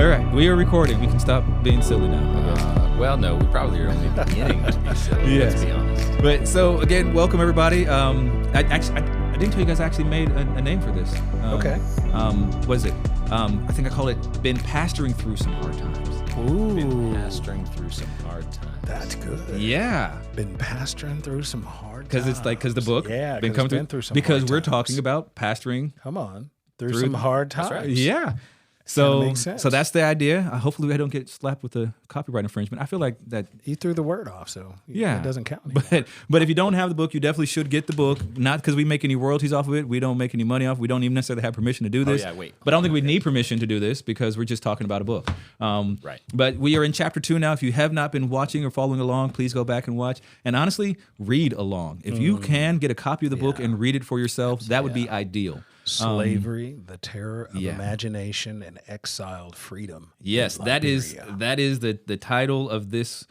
All right, we are recording. We can stop being silly now, I guess. Well, no, we probably are only beginning to be silly, Yes. let's be honest. But so, again, welcome, everybody. I didn't tell you guys I actually made a name for this. Okay. What is it? I think I call it Been Pastoring Through Some Hard Times. Ooh. Been pastoring through some hard times. That's good. Yeah. Been pastoring through some hard Because times. it's like, because the book. Yeah, been 'cause coming it's been through some because hard we're times. talking about pastoring. Come on. Through some hard times. That's right. Yeah. So, makes sense. so that's the idea. Hopefully I don't get slapped with a copyright infringement. I feel like that. You threw the word off, so Yeah. it doesn't count anymore. But if you don't have the book, you definitely should get the book. Not because we make any royalties off of it. We don't make any money off. We don't even necessarily have permission to do this. yeah, wait. But I don't think we need permission to do this because we're just talking about a book. Right. But we are in chapter 2 now. If you have not been watching or following along, please go back and watch. And honestly, read along. If you can get a copy of the book and read it for yourself, that would be ideal. Slavery, the terror of yeah. imagination, and exiled freedom. Yes, in that is Liberia. the title of this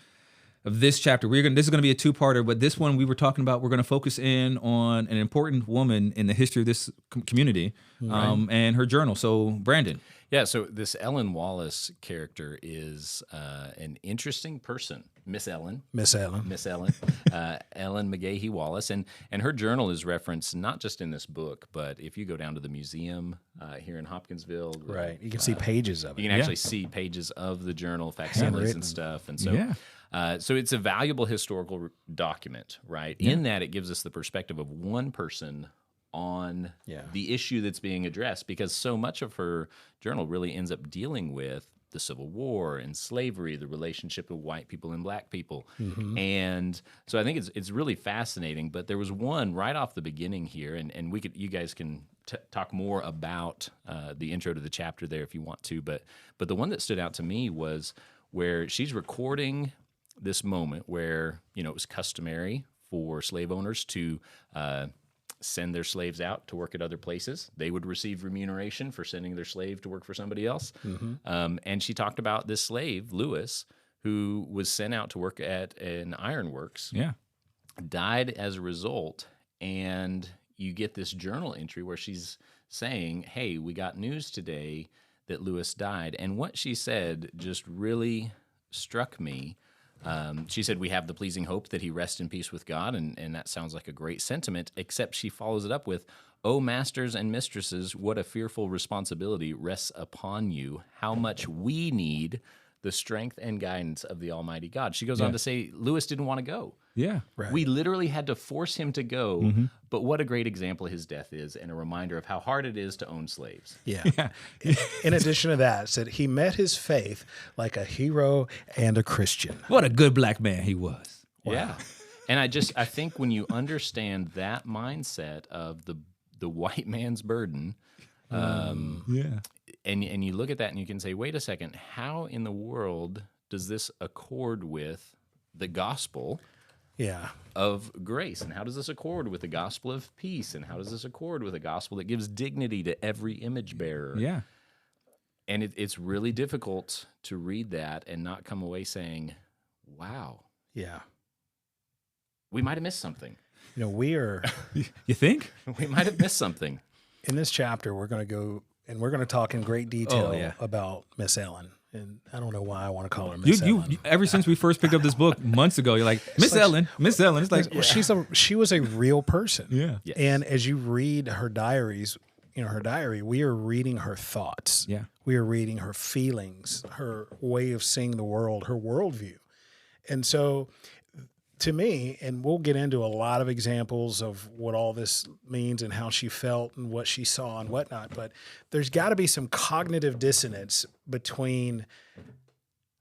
chapter. This is going to be a two-parter, but this one we were talking about. We're going to focus in on an important woman in the history of this community, and her journal. So, Brandon. Yeah, so this Ellen Wallace character is an interesting person. Miss Ellen, Ellen McGahee Wallace, and her journal is referenced not just in this book, but if you go down to the museum here in Hopkinsville, Right. You can see pages of it. you can actually see pages of the journal, facsimiles Handwritten. and stuff, and so so it's a valuable historical document, right? In that it gives us the perspective of one person on the issue that's being addressed, because so much of her journal really ends up dealing with the Civil War and slavery, the relationship of white people and black people. And so I think it's really fascinating. But there was one right off the beginning here, and you guys can talk more about the intro to the chapter there if you want to. But the one that stood out to me was where she's recording this moment where, it was customary for slave owners to send their slaves out to work at other places. They would receive remuneration for sending their slave to work for somebody else. And she talked about this slave, Lewis, who was sent out to work at an ironworks, died as a result. And you get this journal entry where she's saying, hey, we got news today that Lewis died. And what she said just really struck me. She said, we have the pleasing hope that he rests in peace with God, and that sounds like a great sentiment, except she follows it up with, oh, masters and mistresses, what a fearful responsibility rests upon you, how much we need the strength and guidance of the Almighty God. She goes on to say, Lewis didn't want to go. Yeah. Right. We literally had to force him to go, but what a great example his death is, and a reminder of how hard it is to own slaves. Yeah. In addition to that, it said he met his faith like a hero and a Christian. What a good black man he was. Yeah. And I think when you understand that mindset of the white man's burden, and you look at that and you can say, wait a second, how in the world does this accord with the gospel of grace? And how does this accord with the gospel of peace? And how does this accord with a gospel that gives dignity to every image bearer? Yeah. And it's really difficult to read that and not come away saying, wow, Yeah. we might have missed something. We are, You think? We might have missed something. in this chapter, we're going to go and we're going to talk in great detail yeah. about Miss Ellen. And I don't know why I want to call her Miss You Ellen. ever since we first picked up this book months ago, you're like, Miss Ellen. It's like, Well, she was a real person. Yeah. Yes. And as you read her diaries, her diary, we are reading her thoughts. Yeah. We are reading her feelings, her way of seeing the world, her worldview. And so to me, and we'll get into a lot of examples of what all this means and how she felt and what she saw and whatnot, but there's got to be some cognitive dissonance between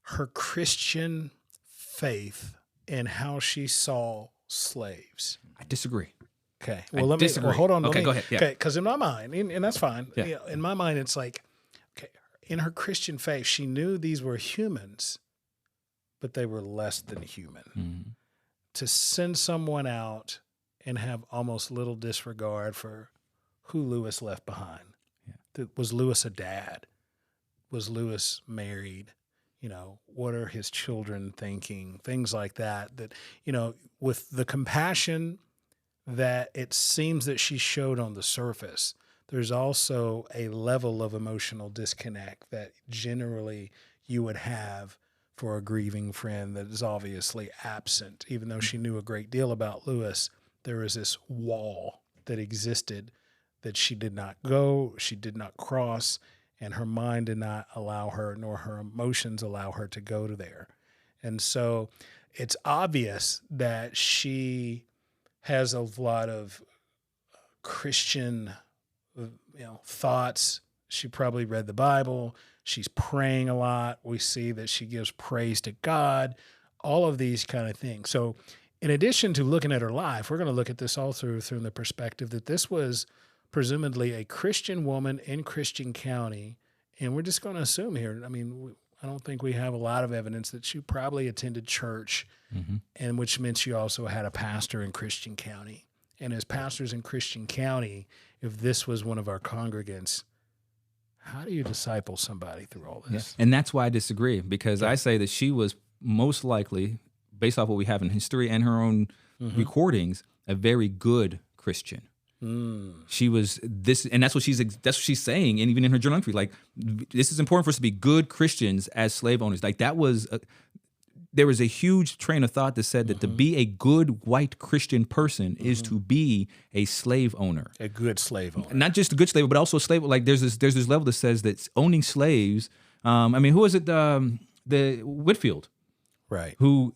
her Christian faith and how she saw slaves. I disagree. Okay. I disagree. Well, hold on. Okay, go ahead. Yeah. Okay, because in my mind, and that's fine. Yeah. In my mind, it's like, okay, in her Christian faith, she knew these were humans, but they were less than human. To send someone out and have almost little disregard for who Lewis left behind. Was Lewis a dad? Was Lewis married? What are his children thinking? Things like that, with the compassion that it seems that she showed on the surface, there's also a level of emotional disconnect that generally you would have for a grieving friend that is obviously absent. Even though she knew a great deal about Lewis, there was this wall that existed that she did not go, she did not cross, and her mind did not allow her, nor her emotions allow her to go to there. And so it's obvious that she has a lot of Christian, thoughts. She probably read the Bible. She's praying a lot. We see that she gives praise to God, all of these kind of things. So in addition to looking at her life, we're going to look at this all through the perspective that this was presumably a Christian woman in Christian County. And we're just going to assume here, I don't think we have a lot of evidence that she probably attended church, and which meant she also had a pastor in Christian County. And as pastors in Christian County, if this was one of our congregants, how do you disciple somebody through all this? Yeah. And that's why I disagree, because I say that she was most likely, based off what we have in history and her own recordings, a very good Christian. She was this, and that's what she's saying, and even in her journal entry, like, this is important for us to be good Christians as slave owners. Like, there was a huge train of thought that said that to be a good white Christian person is to be a slave owner, a good slave owner, not just a good slave, but also a slave. Like, there's this level that says that owning slaves. Who was it? The Whitfield, right? Who,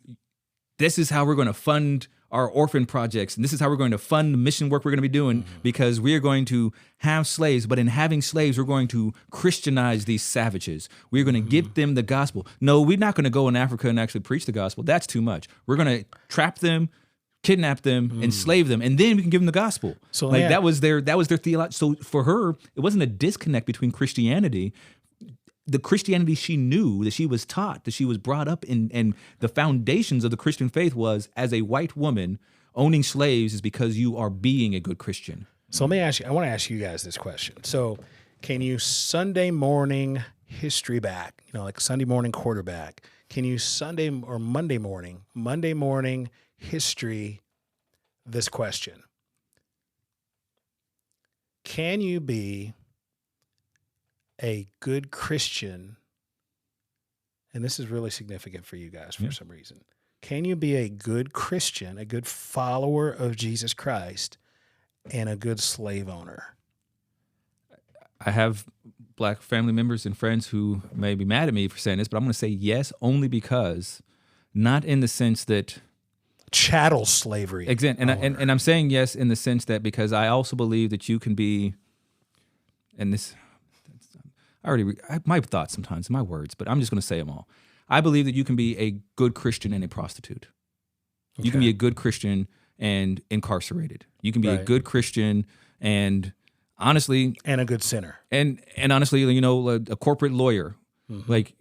this is how we're going to fund our orphan projects, and this is how we're going to fund the mission work we're going to be doing, because we are going to have slaves, but in having slaves, we're going to Christianize these savages. We're going to give them the gospel. No, we're not going to go in Africa and actually preach the gospel. That's too much. We're going to trap them, kidnap them, enslave them, and then we can give them the gospel. So that was their theology. So for her, it wasn't a disconnect between Christianity. The Christianity she knew, that she was taught, that she was brought up in, and the foundations of the Christian faith was, as a white woman, owning slaves is because you are being a good Christian. So let me ask you, I want to ask you guys this question. So can you Sunday morning history back, like Sunday morning quarterback, can you Sunday or Monday morning history this question? Can you be a good Christian, and this is really significant for you guys for some reason. Can you be a good Christian, a good follower of Jesus Christ, and a good slave owner? I have black family members and friends who may be mad at me for saying this, but I'm going to say yes, only because, not in the sense that chattel slavery. Exactly, and I'm saying yes in the sense that, because I also believe that you can be, and this, my thoughts sometimes, my words, but I'm just going to say them all. I believe that you can be a good Christian and a prostitute. You can be a good Christian and incarcerated. You can be a good Christian and, honestly, and a good sinner. And honestly, a corporate lawyer. Like,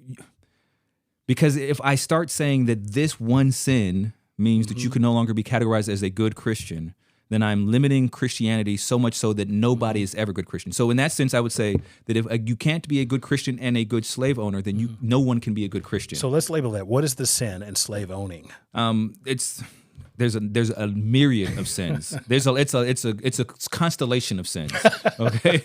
because if I start saying that this one sin means that you can no longer be categorized as a good Christian, then I'm limiting Christianity so much so that nobody is ever a good Christian. So in that sense, I would say that if you can't be a good Christian and a good slave owner, then no one can be a good Christian. So let's label that. What is the sin in slave owning? There's a myriad of sins. It's a constellation of sins. Okay,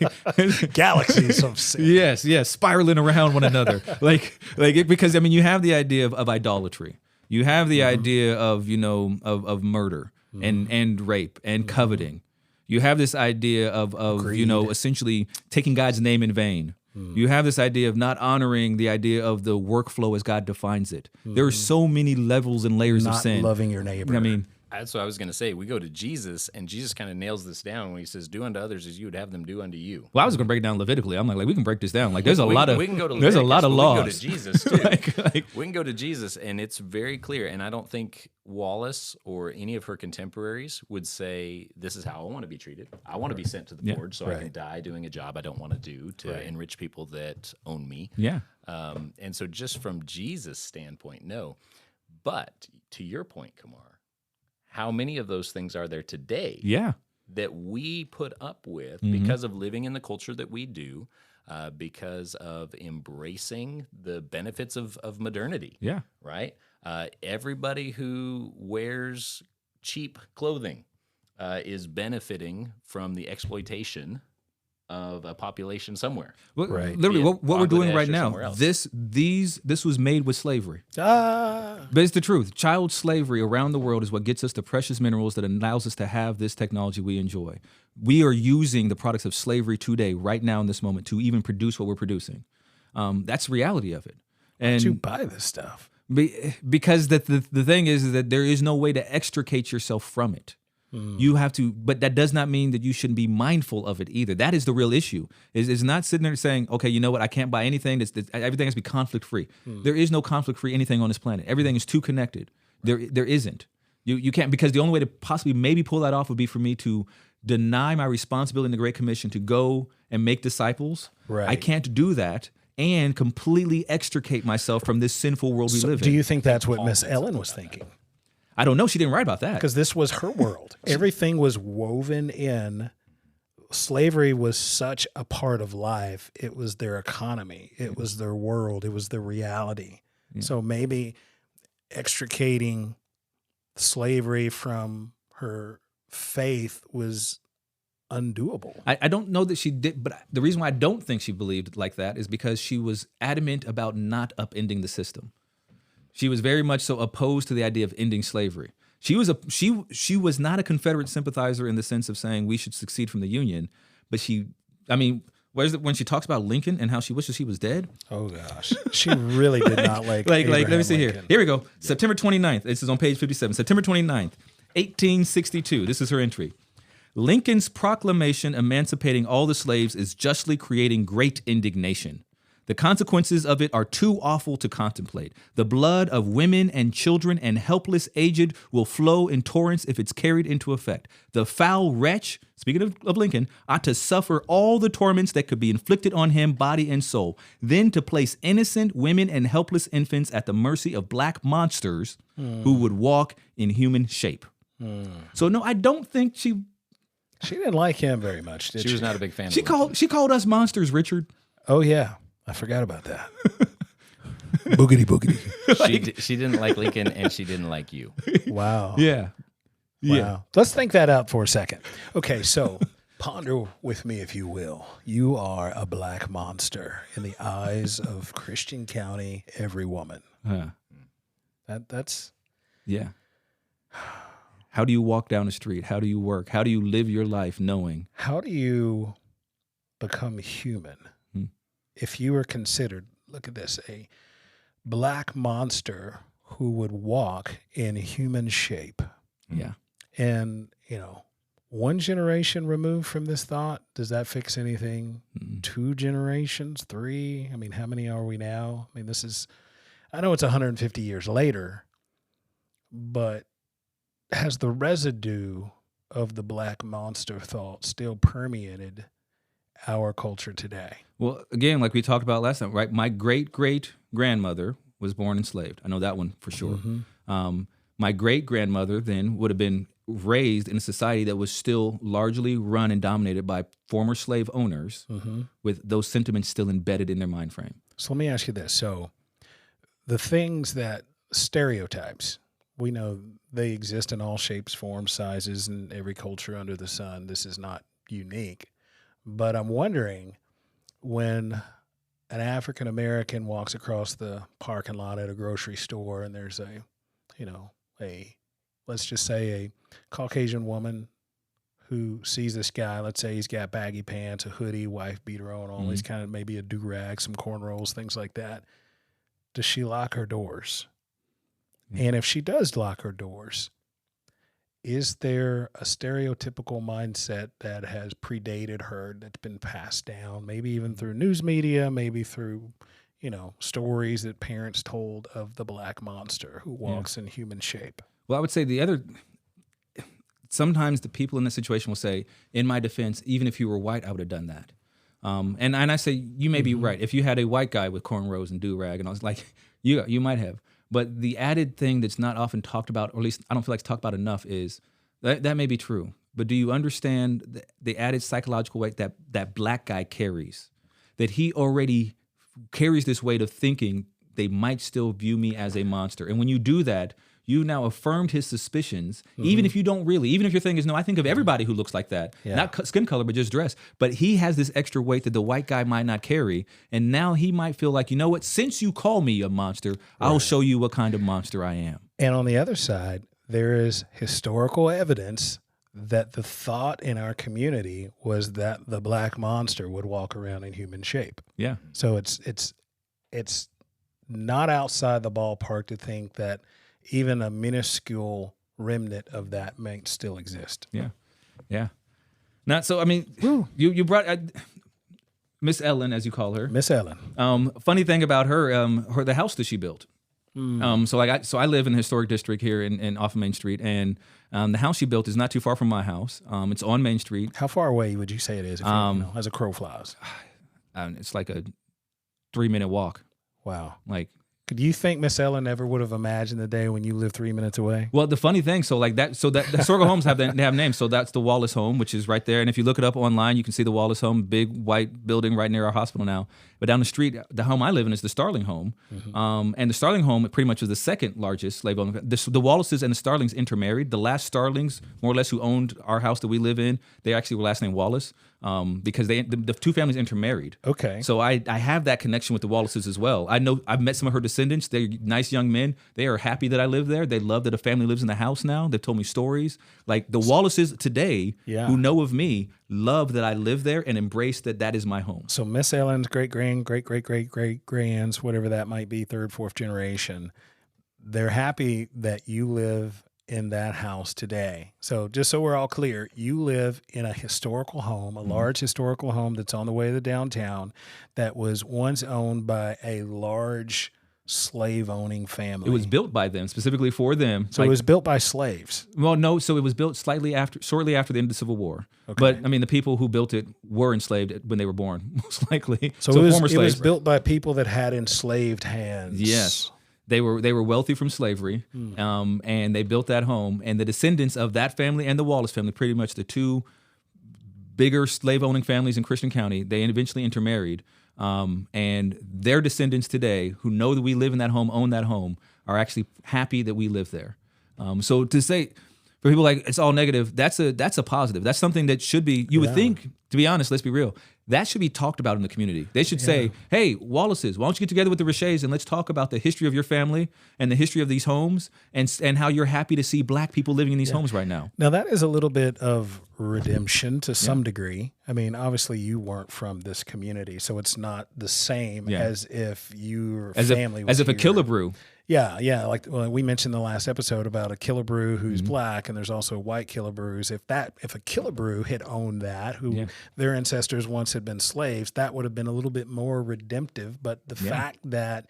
galaxies of sins. Yes, spiraling around one another. Because you have the idea of idolatry. You have the idea of of murder. And rape and coveting. You have this idea of essentially taking God's name in vain. You have this idea of not honoring the idea of the workflow as God defines it. There are so many levels and layers of sin. Not loving your neighbor. That's what I was going to say. We go to Jesus, and Jesus kind of nails this down when he says, "Do unto others as you would have them do unto you." Well, I was going to break it down Levitically. I'm like we can break this down. Like, there's a lot of we can go to there's a lot of laws. We can go to Jesus too. We can go to Jesus, and it's very clear. And I don't think Wallace or any of her contemporaries would say, "This is how I want to be treated. I want to be sent to the forge so I can die doing a job I don't want to do to enrich people that own me." Yeah. And so, just from Jesus' standpoint, no. But to your point, Kamarr, how many of those things are there today that we put up with because of living in the culture that we do, because of embracing the benefits of modernity? Yeah. Right? Everybody who wears cheap clothing is benefiting from the exploitation of a population somewhere. Well, Right. literally, what we're doing Bangladesh right or now, somewhere else. this was made with slavery. Ah, But it's the truth. Child slavery around the world is what gets us the precious minerals that allows us to have this technology we enjoy. We are using the products of slavery today, right now in this moment, to even produce what we're producing. That's the reality of it. did you And buy this stuff? because the thing is that there is no way to extricate yourself from it. You have to, but that does not mean that you shouldn't be mindful of it either. That is the real issue. Is not sitting there saying, okay, you know what, I can't buy anything. Everything has to be conflict free. There is no conflict free anything on this planet. Everything is too connected. There isn't. You can't, because the only way to possibly maybe pull that off would be for me to deny my responsibility in the Great Commission to go and make disciples. Right. I can't do that and completely extricate myself from this sinful world we live Do in. you think that's what Miss Ellen was thinking? I don't know. She didn't write about that. Because this was her world. Everything was woven in. Slavery was such a part of life. It was their economy. It was their world. It was their reality. So maybe extricating slavery from her faith was undoable. I don't know that she did, but the reason why I don't think she believed like that is because she was adamant about not upending the system. She was very much so opposed to the idea of ending slavery. She was not a Confederate sympathizer in the sense of saying we should succeed from the Union, but when she talks about Lincoln and how she wishes he was dead. Oh gosh, she really did not like. Let me see Lincoln. here. Here we go. September 29th. This is on page 57. September 29th, 1862. This is her entry. Lincoln's proclamation emancipating all the slaves is justly creating great indignation. The consequences of it are too awful to contemplate. The blood of women and children and helpless aged will flow in torrents if it's carried into effect. The foul wretch, speaking of Lincoln, ought to suffer all the torments that could be inflicted on him, body and soul. Then to place innocent women and helpless infants at the mercy of black monsters who would walk in human shape. So no, I don't think she didn't like him very much, did she? She was not a big fan. She called us monsters, Richard. Oh yeah, I forgot about that. Boogity boogity. She didn't like Lincoln, and she didn't like you. Wow. Yeah. Wow. Let's think that up for a second. Okay, so ponder with me, if you will. You are a black monster in the eyes of Christian County, every woman. That's Yeah. How do you walk down the street? How do you work? How do you live your life knowing? how do you become human if you were considered, look at this, a black monster who would walk in human shape? Yeah. And, one generation removed from this thought, does that fix anything? 2 generations, 3? I mean, how many are we now? I mean, I know it's 150 years later, but has the residue of the black monster thought still permeated our culture today? Well, again, like we talked about last time, right? My great-great-grandmother was born enslaved. I know that one for sure. My great-grandmother then would have been raised in a society that was still largely run and dominated by former slave owners with those sentiments still embedded in their mind frame. So let me ask you this. So the things that stereotypes, we know they exist in all shapes, forms, sizes, and every culture under the sun. This is not unique. But I'm wondering, when an African American walks across the parking lot at a grocery store and there's let's just say a Caucasian woman who sees this guy, let's say he's got baggy pants, a hoodie, wife beater on, all these kind of, maybe a do-rag, some cornrows, things like that. Does she lock her doors? And if she does lock her doors, is there a stereotypical mindset that has predated her, that's been passed down, maybe even through news media, maybe through, stories that parents told of the black monster who walks in human shape? Well, I would say sometimes the people in this situation will say, in my defense, even if you were white, I would have done that. And I say, you may be right. If you had a white guy with cornrows and do-rag, and I was like, you might have. But the added thing that's not often talked about, or at least I don't feel like it's talked about enough, is that may be true. But do you understand the added psychological weight that black guy carries? That he already carries this weight of thinking they might still view me as a monster. And when you do that, you now affirmed his suspicions, even if you don't really, even if your thing is, no, I think of everybody who looks like that, not skin color, but just dress. But he has this extra weight that the white guy might not carry. And now he might feel like, you know what, since you call me a monster, I'll show you what kind of monster I am. And on the other side, there is historical evidence that the thought in our community was that the black monster would walk around in human shape. Yeah. So it's not outside the ballpark to think that even a minuscule remnant of that might still exist. Yeah. Yeah. Now, so, I mean, you brought Miss Ellen, as you call her. Miss Ellen. Funny thing about her, the house that she built. So I live in a historic district here in off of Main Street, and the house she built is not too far from my house. It's on Main Street. How far away would you say it is, if as a crow flies? It's like a 3-minute walk. Wow. Like, could you think Miss Ellen ever would have imagined the day when you lived 3 minutes away? well, the funny thing, the historical homes they have names. So that's the Wallace home, which is right there. And if you look it up online, you can see the Wallace home, big white building right near our hospital now. But down the street, the home I live in is the Starling home. And the Starling home pretty much was the second largest slave owner. The Wallaces and the Starlings intermarried. The last Starlings, more or less, who owned our house that we live in, they actually were last name Wallace. Because the two families intermarried. Okay. So I have that connection with the Wallaces as well. I know I've met some of her descendants. They're nice young men. They are happy that I live there. They love that a family lives in the house now. They've told me stories. Like the Wallaces today, who know of me, love that I live there and embrace that is my home. So Miss Ellen's great-great-great-great-great-grands, whatever that might be, third, fourth generation, they're happy that you live in that house today. So just so we're all clear, you live in a historical home, a large historical home that's on the way to downtown that was once owned by a large slave-owning family. It was built by them, specifically for them. So it was built by slaves. Well, no. So it was built shortly after the end of the Civil War. Okay. But I mean, the people who built it were enslaved when they were born, most likely. So it was built by people that had enslaved hands. Yes. They were wealthy from slavery, and they built that home. And the descendants of that family and the Wallace family, pretty much the two bigger slave-owning families in Christian County, they eventually intermarried. And their descendants today, who know that we live in that home, own that home, are actually happy that we live there. So to say, for people like it's all negative, that's a positive. That's something that should be, you would think, to be honest, let's be real, that should be talked about in the community. They should say, hey, Wallaces, why don't you get together with the Richeys and let's talk about the history of your family and the history of these homes and how you're happy to see black people living in these homes right now. Now, that is a little bit of redemption to some degree. I mean, obviously you weren't from this community, so it's not the same as if your family was as if here. a Killebrew. Yeah. Like we mentioned in the last episode about a Killebrew who's black, and there's also white Killebrews. If a Killebrew had owned that, who their ancestors once had been slaves, that would have been a little bit more redemptive. But the fact that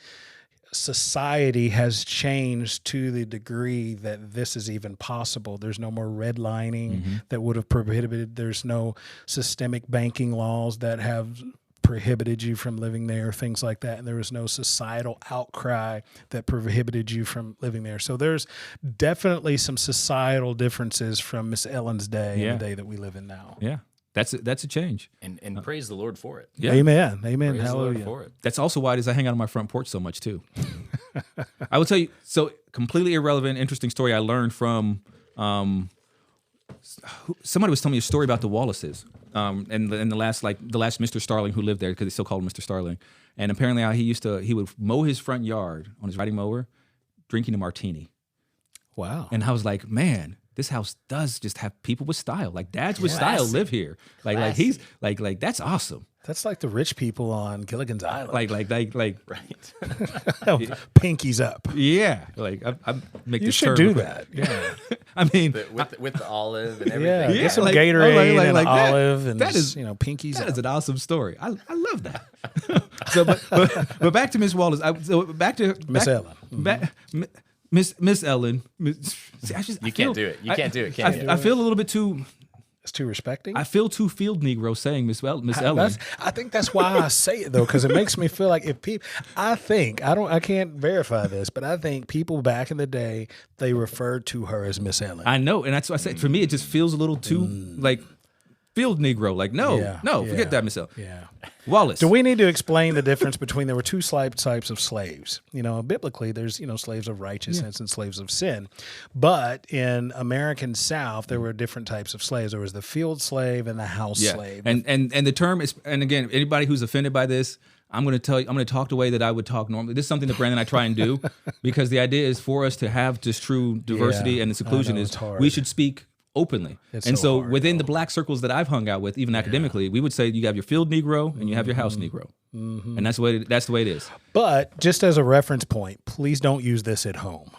society has changed to the degree that this is even possible. There's no more redlining that would have prohibited. There's no systemic banking laws that have prohibited you from living there, things like that. And there was no societal outcry that prohibited you from living there. So there's definitely some societal differences from Miss Ellen's day and the day that we live in now. Yeah. That's a change. And praise the Lord for it. Yeah. Amen. Praise Hallelujah. the Lord for it. That's also why I hang out on my front porch so much too. I will tell you, so completely irrelevant, interesting story I learned from somebody was telling me a story about the Wallaces. And the last Mr. Starling who lived there, because they still called him Mr. Starling. And apparently how he would mow his front yard on his riding mower, drinking a martini. Wow. And I was like, man, this house does just have people with style. Like dads with style live here. Like he's like that's awesome. That's like the rich people on Gilligan's Island. Like Right. Pinkies up. Yeah. Like I make You this should term do quick. that. Yeah. I mean, with the olive and everything. Get some like- Gatorade and that. olive and That is- pinkies that up. is an awesome story. I love that. So, but back to Miss Wallace. Back to Miss Ellen. Miss Ellen. You can't do it. You can't do it. Can you? I feel a little bit too. It's too respecting. I feel too field Negro saying Miss Ellen. I think that's why I say it though, because it makes me feel like if people, I can't verify this, but I think people back in the day, they referred to her as Miss Ellen. I know, and that's what I said. For me, it just feels a little too field Negro. Like, no, forget that, Miss L. Yeah. Wallace. Do we need to explain the difference between there were two types of slaves? Biblically, there's, slaves of righteousness and slaves of sin. But in American South, there were different types of slaves. There was the field slave and the house slave. And the term is, and again, anybody who's offended by this, I'm going to talk the way that I would talk normally. This is something that Brandon and I try and do because the idea is for us to have this true diversity and this inclusion is we should speak openly. So within the black circles that I've hung out with, even academically, we would say you have your field Negro and you have your house Negro. And that's the way it is. But just as a reference point, please don't use this at home.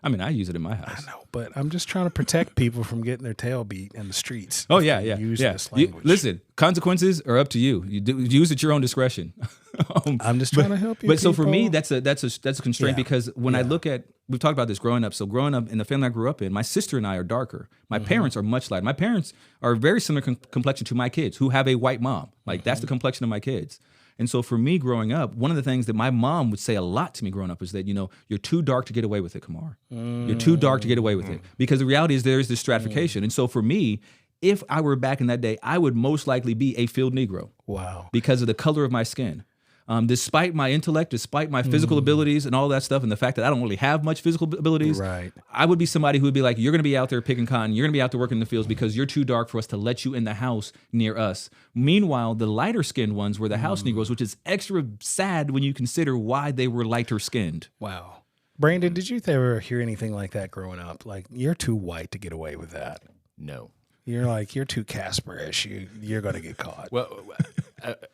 I mean, I use it in my house. I know, but I'm just trying to protect people from getting their tail beat in the streets. Oh, yeah. Use this language. Listen, consequences are up to you. Use at your own discretion. I'm just trying to help you. But so for me, that's a constraint because when I look at, we've talked about this growing up. So growing up in the family I grew up in, my sister and I are darker. My parents are much lighter. My parents are very similar complexion to my kids who have a white mom. Like that's the complexion of my kids. And so for me growing up, one of the things that my mom would say a lot to me growing up is that, you're too dark to get away with it, Kamarr. You're too dark to get away with it. Because the reality is there is this stratification. And so for me, if I were back in that day, I would most likely be a field Negro. Wow. Because of the color of my skin. Despite my intellect, despite my physical abilities and all that stuff, and the fact that I don't really have much physical abilities, I would be somebody who would be like, you're going to be out there picking cotton, you're going to be out there working in the fields because you're too dark for us to let you in the house near us. Meanwhile, the lighter skinned ones were the house Negroes, which is extra sad when you consider why they were lighter skinned. Wow. Brandon, did you ever hear anything like that growing up? Like, you're too white to get away with that. No. You're too Casper-ish. You're going to get caught. Well,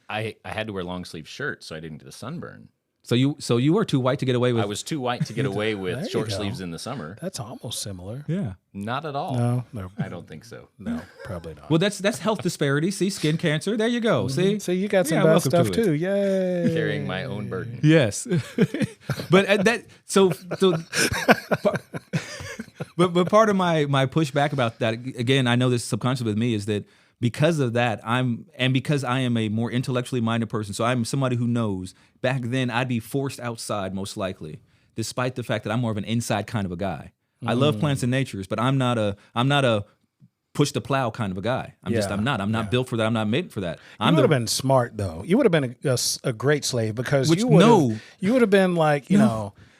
I had to wear long sleeve shirts so I didn't get a sunburn. So you were too white to get away with. I was too white to get away with short sleeves in the summer. That's almost similar. Yeah. Not at all. No. I don't think so. No, probably not. Well, that's health disparity. See, skin cancer. There you go. See, you got some bad stuff too. Yay! Carrying my own burden. Yes, but but part of my pushback about that, again, I know this subconscious with me, is that because of that, because I am a more intellectually minded person, so I'm somebody who knows back then I'd be forced outside most likely, despite the fact that I'm more of an inside kind of a guy. I love plants and natures, but I'm not a push the plow kind of a guy. I'm not built for that. I'm not made for that. You would have been smart though. You would have been a great slave because you would have been like,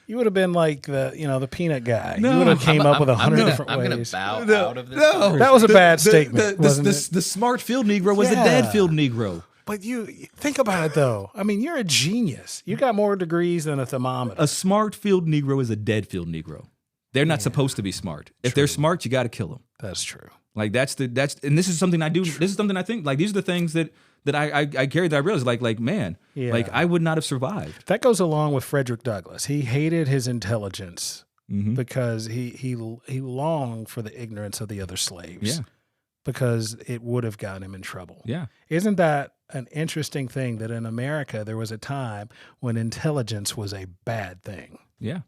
you would have been like the peanut guy. You would have came up with 100 different ways. I'm going to bow out of this. No, that was a bad statement. The smart field Negro was a dead field Negro. But you think about it though. I mean, you're a genius. You got more degrees than a thermometer. A smart field Negro is a dead field Negro. They're not supposed to be smart. If they're smart, you got to kill them. That's true. Like and this is something I do. This is something I think, like, these are the things that I carry, that I realize, like man, like I would not have survived. That goes along with Frederick Douglass. He hated his intelligence because he longed for the ignorance of the other slaves. Yeah. Because it would have gotten him in trouble. Yeah. Isn't that an interesting thing that in America there was a time when intelligence was a bad thing? Yeah.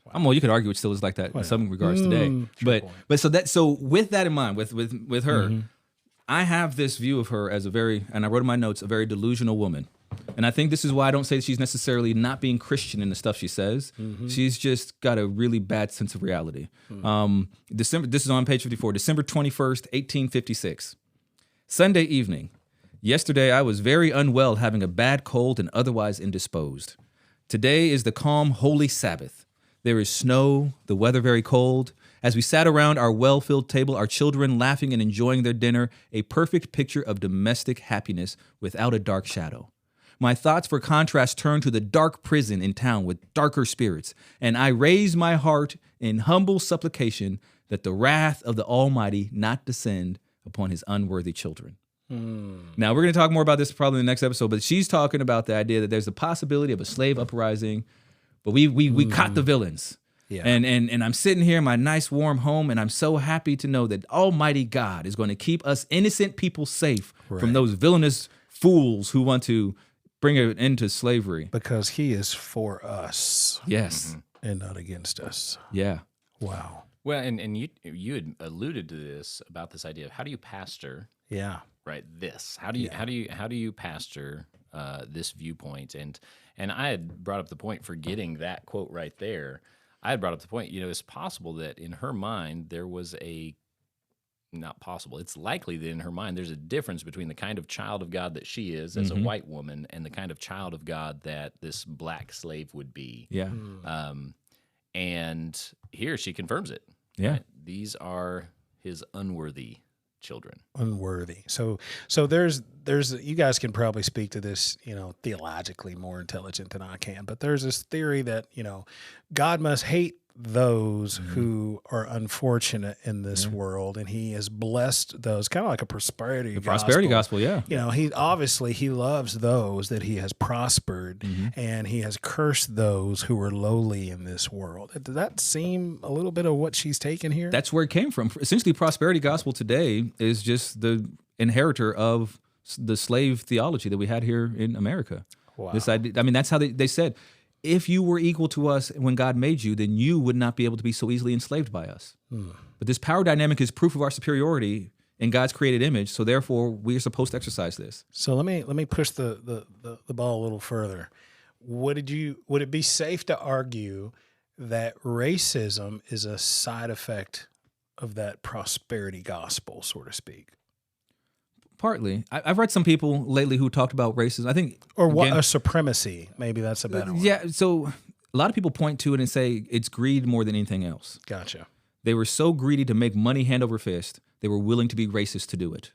Wow. Well, you could argue it still is like that in some regards today. But so with that in mind, with her, I have this view of her as and I wrote in my notes, a very delusional woman. And I think this is why I don't say she's necessarily not being Christian in the stuff she says. She's just got a really bad sense of reality. This is on page 54, December 21st, 1856. Sunday evening. Yesterday I was very unwell, having a bad cold and otherwise indisposed. Today is the calm, holy Sabbath. There is snow, the weather very cold. As we sat around our well-filled table, our children laughing and enjoying their dinner, a perfect picture of domestic happiness without a dark shadow. My thoughts for contrast turned to the dark prison in town with darker spirits, and I raised my heart in humble supplication that the wrath of the Almighty not descend upon his unworthy children. Now, we're going to talk more about this probably in the next episode, but she's talking about the idea that there's a possibility of a slave uprising, but we caught the villains. Yeah. And I'm sitting here in my nice warm home, and I'm so happy to know that Almighty God is going to keep us innocent people safe from those villainous fools who want to bring it into slavery. Because he is for us. Yes. And not against us. Yeah. Wow. Well, and you had alluded to this, about this idea of how do you pastor? Yeah. Right. This. How do you pastor this viewpoint? And I had brought up the point, forgetting that quote right there. I had brought up the point, it's possible that in her mind there was not possible. It's likely that in her mind, there's a difference between the kind of child of God that she is as a white woman and the kind of child of God that this black slave would be. Yeah. And here she confirms it. Yeah. Right? These are his unworthy children. Unworthy. So there's you guys can probably speak to this, theologically more intelligent than I can, but there's this theory that, God must hate those who are unfortunate in this world, and he has blessed those, kind of like a prosperity gospel, yeah. He loves those that he has prospered, and he has cursed those who are lowly in this world. Does that seem a little bit of what she's taken here? That's where it came from. Essentially, prosperity gospel today is just the inheritor of the slave theology that we had here in America. Wow. This idea, that's how they said, if you were equal to us when God made you, then you would not be able to be so easily enslaved by us. But this power dynamic is proof of our superiority in God's created image, so therefore we are supposed to exercise this. So let me push the ball a little further. Would it be safe to argue that racism is a side effect of that prosperity gospel, so to speak? Partly. I've read some people lately who talked about racism. I think, or what a supremacy. Maybe that's a better one. Yeah. So a lot of people point to it and say it's greed more than anything else. Gotcha. They were so greedy to make money hand over fist, they were willing to be racist to do it.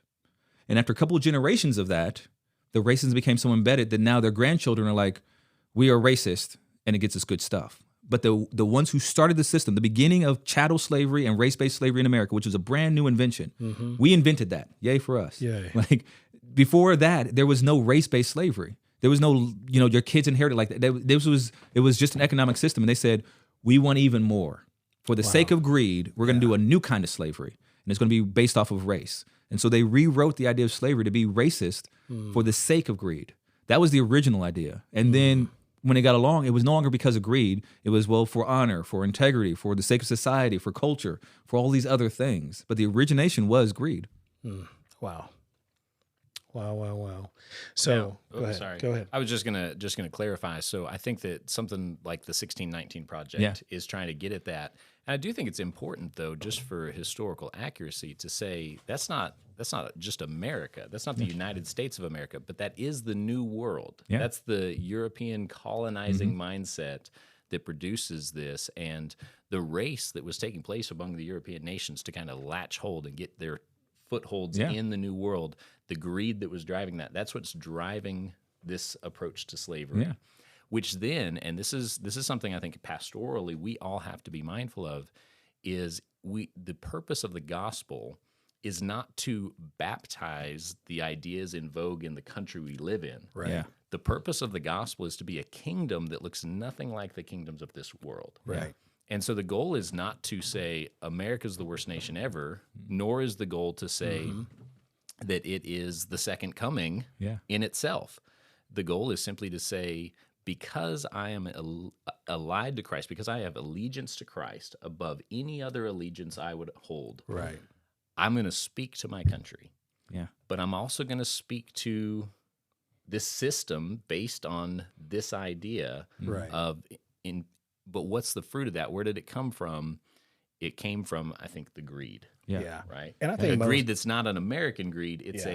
And after a couple of generations of that, the racism became so embedded that now their grandchildren are like, we are racist, and it gets us good stuff. But the ones who started the system, the beginning of chattel slavery and race-based slavery in America, which was a brand new invention, we invented that. Yay for us. Yay. Like before that, there was no race-based slavery. There was no, your kids inherited like that. It was just an economic system, and they said, we want even more. For the sake of greed, we're going to do a new kind of slavery, and it's going to be based off of race. And so they rewrote the idea of slavery to be racist for the sake of greed. That was the original idea. And then when it got along, it was no longer because of greed. It was, for honor, for integrity, for the sake of society, for culture, for all these other things. But the origination was greed. Wow. So go ahead. Sorry. Go ahead. I was just gonna clarify. So I think that something like the 1619 Project is trying to get at that. And I do think it's important, though, just for historical accuracy, to say that's not just America. That's not the United States of America, but that is the New World. Yeah. That's the European colonizing mindset that produces this, and the race that was taking place among the European nations to kind of latch hold and get their footholds in the New World. The greed that was driving that's what's driving this approach to slavery. Yeah. Which then, and this is something I think pastorally we all have to be mindful of, is the purpose of the gospel is not to baptize the ideas in vogue in the country we live in. Right. Yeah. The purpose of the gospel is to be a kingdom that looks nothing like the kingdoms of this world. Right. And so the goal is not to say America's the worst nation ever, nor is the goal to say that it is the second coming in itself. The goal is simply to say, because I am allied to Christ, because I have allegiance to Christ above any other allegiance I would hold, Right. I'm going to speak to my country. Yeah. But I'm also going to speak to this system based on this idea of but what's the fruit of that? Where did it come from? It came from, I think, the greed. Yeah. Right. And I think the greed that's not an American greed. It's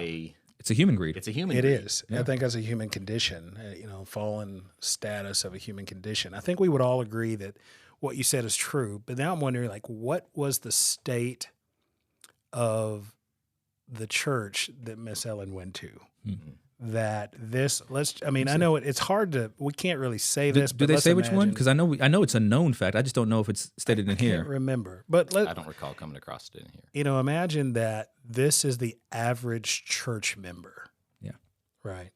It's a human greed. It's a human It greed. is. I think as a human condition, fallen status of a human condition, I think we would all agree that what you said is true. But now I'm wondering, what was the state of the church that Miss Ellen went to? That I know it's hard to, we can't really say this. Do they say which one? Because I know it's a known fact. I just don't know if it's stated in here. I can't remember. But I don't recall coming across it in here. Imagine that this is the average church member. Yeah. Right.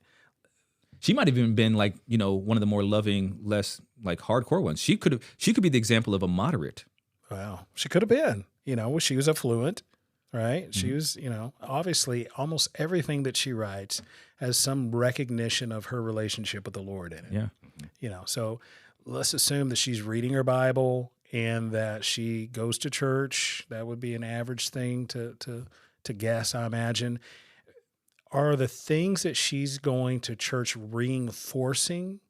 She might have even been one of the more loving, less hardcore ones. She could be the example of a moderate. Wow. She could have been, she was affluent. Right. She was, obviously almost everything that she writes has some recognition of her relationship with the Lord in it. Yeah. So let's assume that she's reading her Bible and that she goes to church. That would be an average thing to guess, I imagine. Are the things that she's going to church reinforcing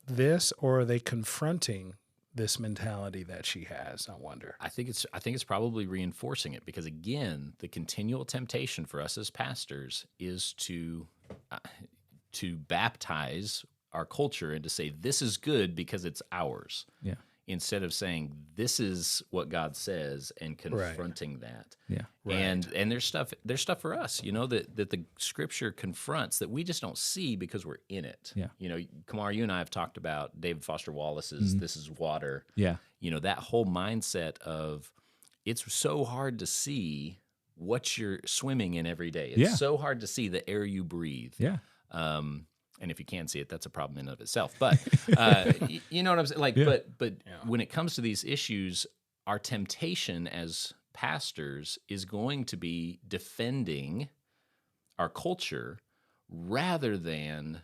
this, or are they confronting this mentality that she has, I wonder? I think it's probably reinforcing it, because again, the continual temptation for us as pastors is to baptize our culture and to say this is good because it's ours. Yeah. Instead of saying this is what God says and confronting that. Yeah. Right. And there's stuff for us, that the Scripture confronts that we just don't see because we're in it. Yeah. Kamarr, you and I have talked about David Foster Wallace's "This Is Water." Yeah. That whole mindset of it's so hard to see what you're swimming in every day. It's so hard to see the air you breathe. Yeah. And if you can see it, that's a problem in and of itself. But you know what I'm saying? Like, but when it comes to these issues, our temptation as pastors is going to be defending our culture rather than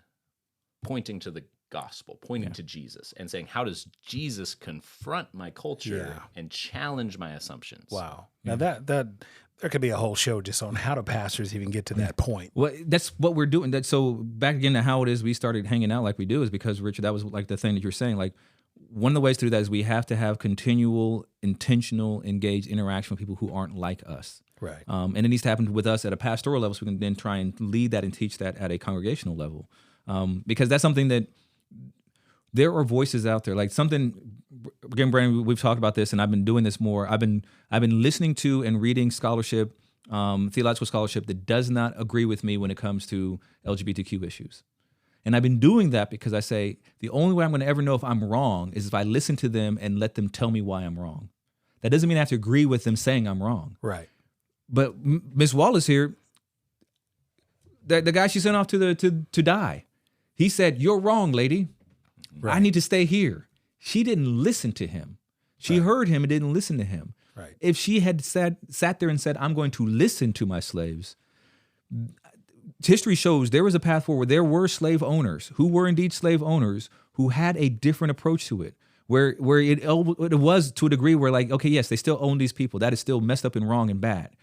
pointing to the gospel, pointing to Jesus, and saying, how does Jesus confront my culture and challenge my assumptions? Wow. Now that there could be a whole show just on how do pastors even get to that point. Well, that's what we're doing. So back again to how it is we started hanging out like we do is because, Richard, that was like the thing that you're saying. Like, one of the ways to do that is we have to have continual, intentional, engaged interaction with people who aren't like us. Right. And it needs to happen with us at a pastoral level so we can then try and lead that and teach that at a congregational level. Because that's something that there are voices out there. Like something, again, Brandon, we've talked about this, and I've been doing this more. I've been listening to and reading scholarship, theological scholarship that does not agree with me when it comes to LGBTQ issues. And I've been doing that because I say the only way I'm going to ever know if I'm wrong is if I listen to them and let them tell me why I'm wrong. That doesn't mean I have to agree with them saying I'm wrong. Right. But Miss Wallace here, the guy she sent off to die, he said, "You're wrong, lady. Right. I need to stay here." She didn't listen to him. She heard him and didn't listen to him. Right. If she had sat there and said, "I'm going to listen to my slaves," history shows there was a path forward. There were slave owners who were indeed slave owners who had a different approach to it, where it was to a degree where, like, okay, yes, they still own these people. That is still messed up and wrong and bad.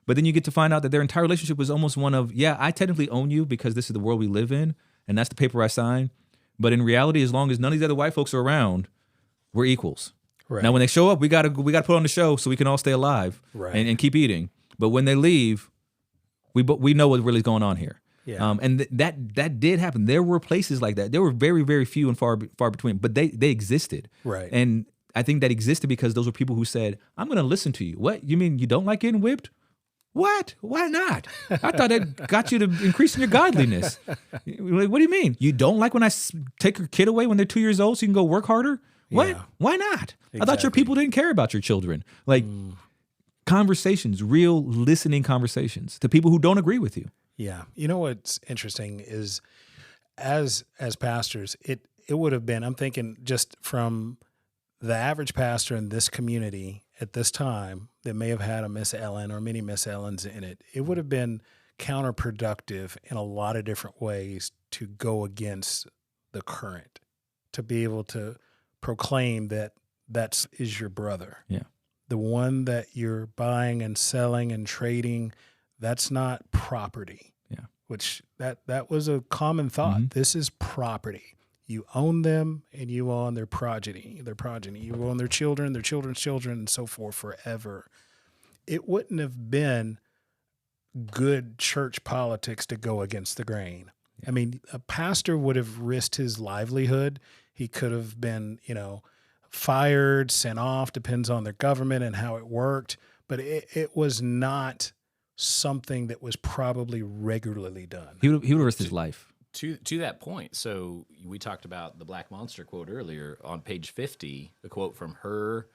But then you get to find out that their entire relationship was almost one of, yeah, I technically own you because this is the world we live in, and that's the paper I sign. But in reality, as long as none of these other white folks are around, we're equals. Right. Now, when they show up, we got to put on the show so we can all stay alive and keep eating. But when they leave, we know what really is going on here. Yeah. And that did happen. There were places like that. There were very, very few and far between, but they existed. Right. And I think that existed because those were people who said, "I'm going to listen to you." What? You mean you don't like getting whipped? What? Why not? I thought that got you to increase in your godliness. Like, what do you mean? You don't like when I take your kid away when they're 2 years old so you can go work harder? What? Yeah. Why not? Exactly. I thought your people didn't care about your children. Like, conversations, real listening conversations to people who don't agree with you. Yeah. You know what's interesting is as pastors, it would have been, I'm thinking just from the average pastor in this community at this time that may have had a Miss Ellen or many Miss Ellens in it, it would have been counterproductive in a lot of different ways to go against the current, to be able to proclaim that is your brother. Yeah. The one that you're buying and selling and trading, that's not property. Yeah. Which that was a common thought. Mm-hmm. This is property. You own them and you own their progeny. You own their children, their children's children, and so forth forever. It wouldn't have been good church politics to go against the grain. Yeah. I mean, a pastor would have risked his livelihood. He could have been, fired, sent off, depends on their government and how it worked. But it was not something that was probably regularly done. He would have risked his life. To that point, so we talked about the Black Monster quote earlier. On page 50, the quote from her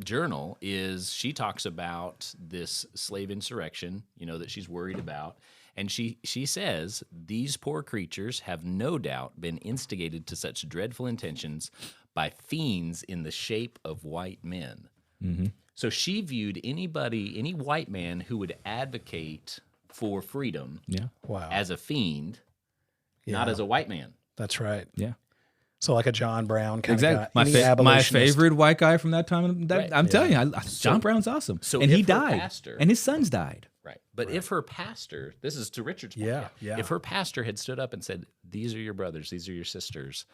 journal is she talks about this slave insurrection, that she's worried about. And she says, "These poor creatures have no doubt been instigated to such dreadful intentions by fiends in the shape of white men." Mm-hmm. So she viewed any white man who would advocate for freedom as a fiend, not as a white man. That's right. Yeah. So like a John Brown kind of guy. My favorite white guy from that time. I'm telling you, John Brown's awesome. So and he died. And his sons died. Right. But if her pastor, this is to Richard's point, Yeah. if her pastor had stood up and said, these are your brothers, these are your sisters,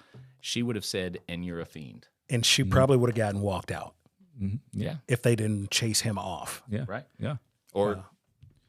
she would have said, and you're a fiend. And she probably would have gotten walked out Yeah. if they didn't chase him off. Yeah. Right. Yeah. Or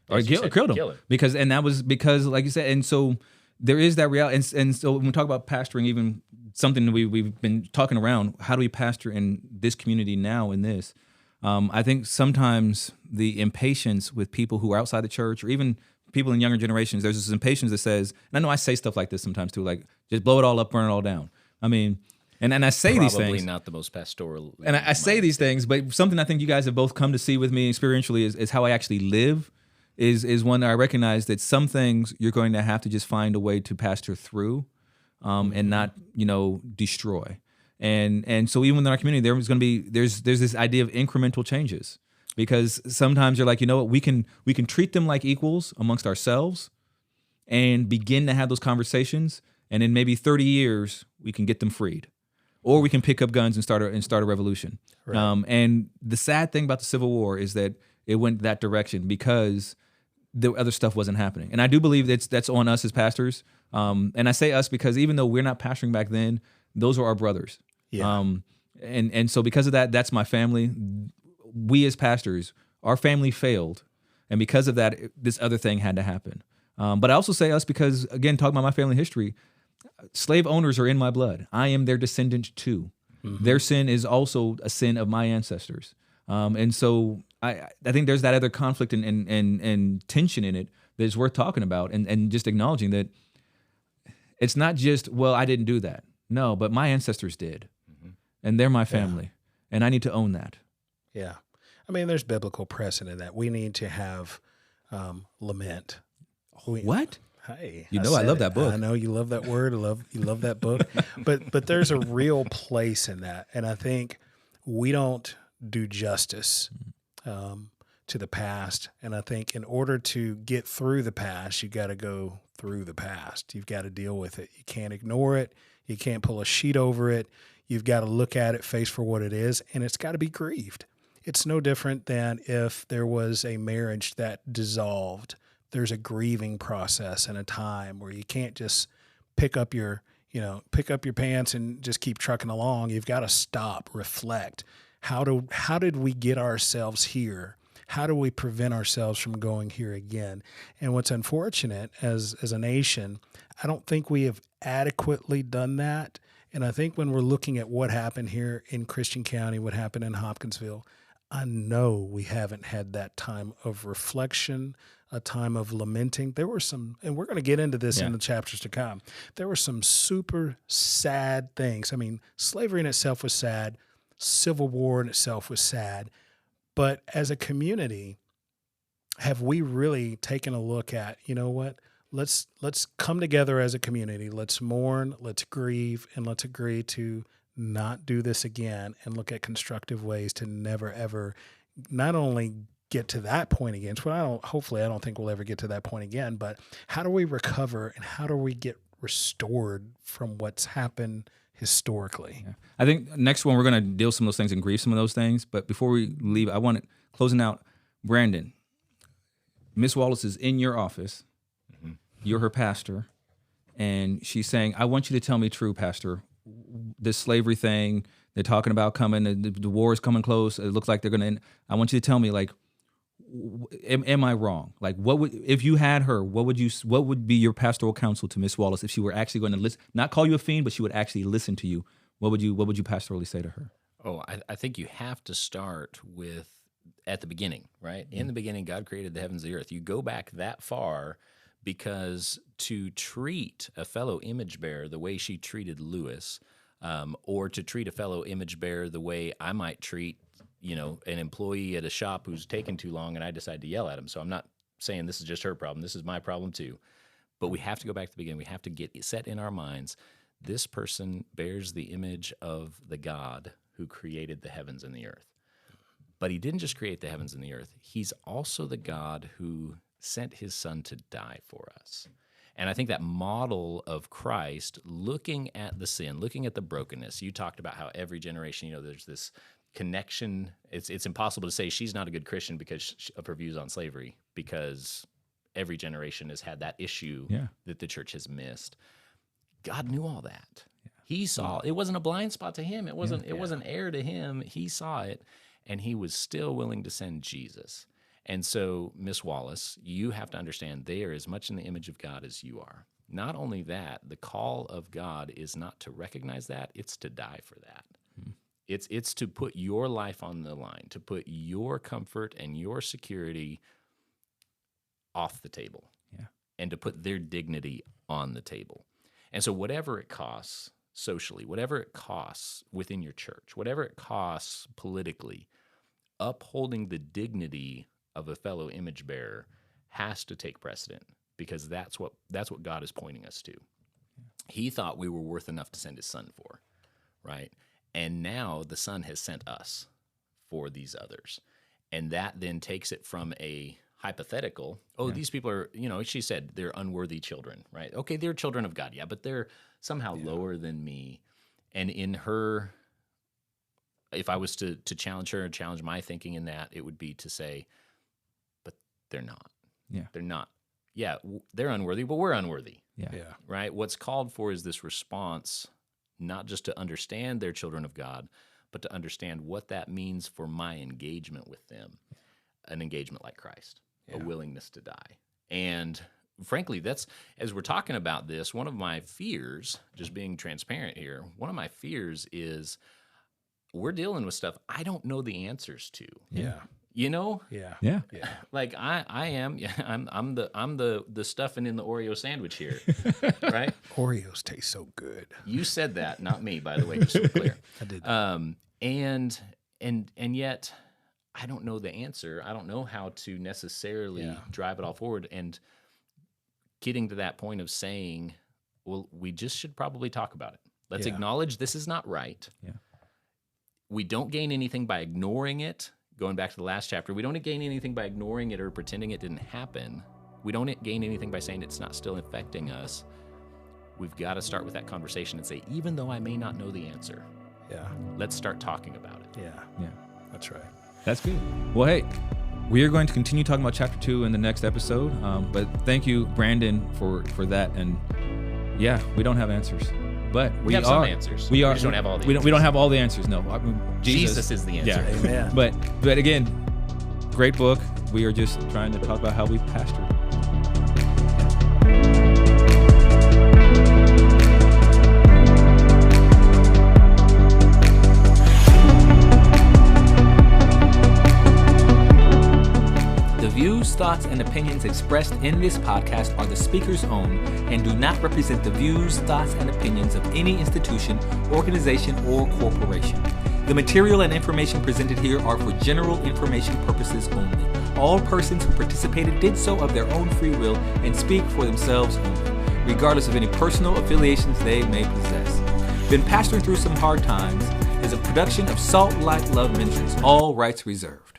Killed him. That was because, like you said, and so there is that reality. And so when we talk about pastoring, even something that we've been talking around, how do we pastor in this community now in this? I think sometimes the impatience with people who are outside the church, or even people in younger generations, there's this impatience that says, and I know I say stuff like this sometimes too, like just blow it all up, burn it all down. I mean, and I say these things. Probably not the most pastoral. And I say these things, but something I think you guys have both come to see with me experientially is how I actually live. Is one that I recognize that some things you're going to have to just find a way to pastor through, and not destroy. And so even in our community, there's this idea of incremental changes, because sometimes you're like, you know what, we can treat them like equals amongst ourselves, and begin to have those conversations, and in maybe 30 years we can get them freed, or we can pick up guns and start a revolution. Right. And the sad thing about the Civil War is that it went that direction because the other stuff wasn't happening. And I do believe that's on us as pastors. And I say us because even though we're not pastoring back then, those are our brothers. Yeah. And so because of that, that's my family. We as pastors, our family failed. And because of that, this other thing had to happen. But I also say us because, again, talking about my family history, slave owners are in my blood. I am their descendant too. Mm-hmm. Their sin is also a sin of my ancestors. And so I think there's that other conflict and tension in it that is worth talking about, and just acknowledging that it's not just, well, I didn't do that. No, but my ancestors did. Mm-hmm. And they're my family. And I need to own that. Yeah. I mean, there's biblical precedent that we need to have lament. What? Hey, I love that book. I know you love that word. You love that book. But there's a real place in that. And I think we don't do justice to the past. And I think in order to get through the past, you got to go through the past. You've got to deal with it. You can't ignore it. You can't pull a sheet over it. You've got to look at it face for what it is, and it's got to be grieved. It's no different than if there was a marriage that dissolved. There's a grieving process and a time where you can't just pick up your pants and just keep trucking along. You've got to stop, reflect. How did we get ourselves here? How do we prevent ourselves from going here again? And what's unfortunate as a nation, I don't think we have adequately done that. And I think when we're looking at what happened here in Christian County, what happened in Hopkinsville, I know we haven't had that time of reflection, a time of lamenting. There were some, and we're going to get into this in the chapters to come, there were some super sad things. I mean, slavery in itself was sad. Civil War in itself was sad. But as a community, have we really taken a look at, you know what, let's come together as a community. Let's mourn, let's grieve, and let's agree to not do this again, and look at constructive ways to never, ever not only get to that point again, I don't think we'll ever get to that point again, but how do we recover and how do we get restored from what's happened historically? Yeah. I think next one we're going to deal some of those things and grieve some of those things. But before we leave, I want to, closing out, Brandon, Miss Wallace is in your office. Mm-hmm. You're her pastor. And she's saying, I want you to tell me true, Pastor. This slavery thing, they're talking about coming, the war is coming close. It looks like they're going to end. I want you to tell me, like, am I wrong? Like, if you had her, what would be your pastoral counsel to Miss Wallace if she were actually going to listen, not call you a fiend, but she would actually listen to you? What would you pastorally say to her? Oh, I think you have to start with at the beginning, right? In the beginning, God created the heavens and the earth. You go back that far because to treat a fellow image bearer the way she treated Lewis, or to treat a fellow image bearer the way I might treat, an employee at a shop who's taken too long and I decide to yell at him. So I'm not saying this is just her problem. This is my problem too. But we have to go back to the beginning. We have to get set in our minds, this person bears the image of the God who created the heavens and the earth. But he didn't just create the heavens and the earth. He's also the God who sent his son to die for us. And I think that model of Christ, looking at the sin, looking at the brokenness, you talked about how every generation, there's this connection. It's impossible to say she's not a good Christian because of her views on slavery, because every generation has had that issue that the church has missed. God knew all that. He saw it. Wasn't a blind spot to him. It wasn't air to him. He saw it, and he was still willing to send Jesus. And so, Miss Wallace, you have to understand they are as much in the image of God as you are. Not only that, the call of God is not to recognize that, it's to die for that. It's to put your life on the line, to put your comfort and your security off the table, and to put their dignity on the table. And so whatever it costs socially, whatever it costs within your church, whatever it costs politically, upholding the dignity of a fellow image bearer has to take precedent, because that's what God is pointing us to. He thought we were worth enough to send his son for, right? And now the son has sent us for these others. And that then takes it from a hypothetical, these people are, she said they're unworthy children, right? Okay, they're children of God, but they're somehow lower than me. And in her, if I was to challenge her and challenge my thinking in that, it would be to say, but they're not. They're not. They're unworthy, but we're unworthy. Right? What's called for is this response, not just to understand they're children of God, but to understand what that means for my engagement with them, an engagement like Christ, a willingness to die. And frankly, that's, as we're talking about this, one of my fears, just being transparent here, one of my fears is we're dealing with stuff I don't know the answers to. Like I am. I'm the stuffing in the Oreo sandwich here, right? Oreos taste so good. You said that, not me, by the way, just so we're clear. I did. And yet I don't know the answer. I don't know how to necessarily drive it all forward. And getting to that point of saying, well, we just should probably talk about it. Let's acknowledge this is not right. We don't gain anything by ignoring it. Going back to the last chapter, we don't gain anything by ignoring it or pretending it didn't happen. We don't gain anything by saying it's not still affecting us. We've got to start with that conversation and say, even though I may not know the answer, let's start talking about it. Yeah, that's right. That's good. Well, hey, we are going to continue talking about chapter 2 in the next episode. But thank you, Brandon, for that. And we don't have answers. But we have some answers. We just don't have all the answers. We don't have all the answers. No, I mean, Jesus is the answer. Amen. But again, great book. We are just trying to talk about how we pastor. The views, thoughts, and opinions expressed in this podcast are the speaker's own and do not represent the views, thoughts, and opinions of any institution, organization, or corporation. The material and information presented here are for general information purposes only. All persons who participated did so of their own free will and speak for themselves only, regardless of any personal affiliations they may possess. Been Pastoring Through Some Hard Times is a production of Salt.Light.Love Ministries, all rights reserved.